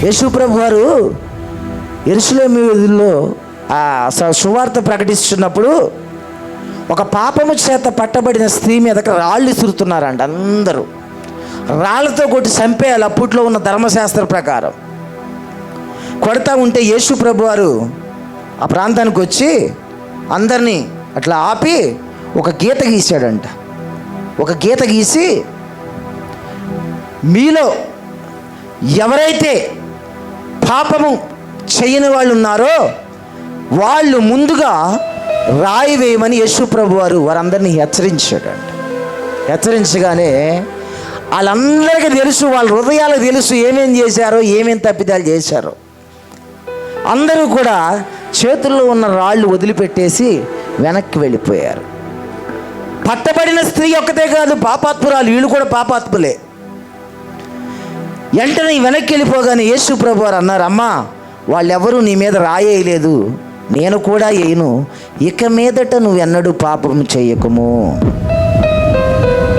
యేసుప్రభు వారు యెరూషలేము వీధుల్లో సువార్త ప్రకటిస్తున్నప్పుడు ఒక పాపము చేత పట్టబడిన స్త్రీ మీదకి రాళ్ళు ఇసురుతున్నారంట. అందరూ రాళ్ళతో కొట్టి చంపేయాలి అప్పట్లో ఉన్న ధర్మశాస్త్ర ప్రకారం. కొడతా ఉంటే యేసుప్రభు వారు ఆ ప్రాంతానికి వచ్చి అందరినీ అట్లా ఆపి ఒక గీత గీశాడంట. ఒక గీత గీసి, మీలో ఎవరైతే పాపము చేయని వాళ్ళు ఉన్నారో వాళ్ళు ముందుగా రాయి వేయమని యేసుప్రభు వారు వారందరినీ హెచ్చరించాడంట. హెచ్చరించగానే వాళ్ళందరికీ తెలుసు, వాళ్ళ హృదయాలకు తెలుసు ఏమేం చేశారో, ఏమేం తప్పిదాలు చేశారో. అందరూ కూడా చేతుల్లో ఉన్న రాళ్ళు వదిలిపెట్టేసి వెనక్కి వెళ్ళిపోయారు. పట్టబడిన స్త్రీ ఒక్కతే కాదు, పాపాత్మురాలు, వీళ్ళు కూడా పాపాత్ములే. వెంటనే వెనక్కి వెళ్ళిపోగానే యేసుప్రభు వారు అన్నారు, అమ్మా వాళ్ళెవరూ నీ మీద రాయేయలేదు, నేను కూడా వేయను, ఇక మీదట నువ్వెన్నడూ పాపం చేయకము.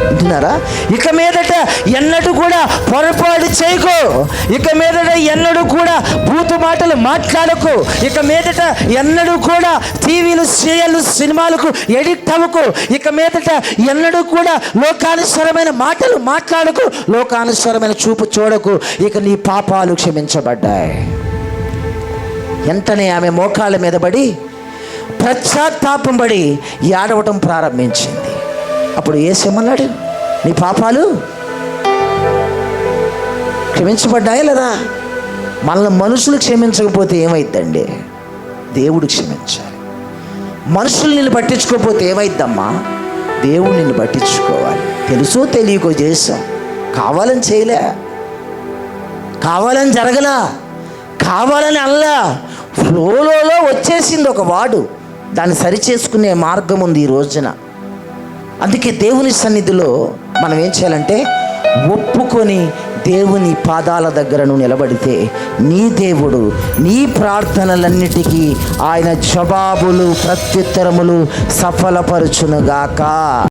వింటున్నారా? ఇక మీదట ఎన్నడూ కూడా పొరపాటు చేయకు, ఇక మీదట ఎన్నడూ కూడా భూత మాటలు మాట్లాడకు, ఇక మీదట ఎన్నడూ కూడా టీవీలు సీరియళ్ళు సినిమాలకు ఎడిక్ట్ అవ్వకు, ఇక మీదట ఎన్నడూ కూడా లోకానుసరమైన మాటలు మాట్లాడకు, లోకానుసరమైన చూపు చూడకు, ఇక నీ పాపాలు క్షమించబడ్డాయి. వెంటనే ఆమె మోకాళ్ళ మీద పడి పశ్చాత్తాపం పడి ఏడవటం ప్రారంభించింది. అప్పుడు యేసమ్మన్నాడు, నీ పాపాలు క్షమించబడ్డాయా లేదా? మనల్ని మనుషులు క్షమించకపోతే ఏమైద్దండి? దేవుడు క్షమించాలి. మనుషులు నిన్ను పట్టించుకోకపోతే ఏమైద్దమ్మా? దేవుడు నిన్ను పట్టించుకోవాలి. తెలుసో తెలియకో చేసాం, కావాలని చేయలే, కావాలని జరగలా, కావాలని అల్లా, ఫ్లోలో వచ్చేసింది ఒక వాడు. దాన్ని సరిచేసుకునే మార్గం ఉంది ఈ రోజున. అందుకే దేవుని సన్నిధిలో మనం ఏం చేయాలంటే ఒప్పుకొని దేవుని పాదాల దగ్గర నువ్వు నిలబడితే నీ దేవుడు నీ ప్రార్థనలన్నిటికీ ఆయన జవాబులు ప్రత్యుత్తరములు సఫలపరచునుగాక.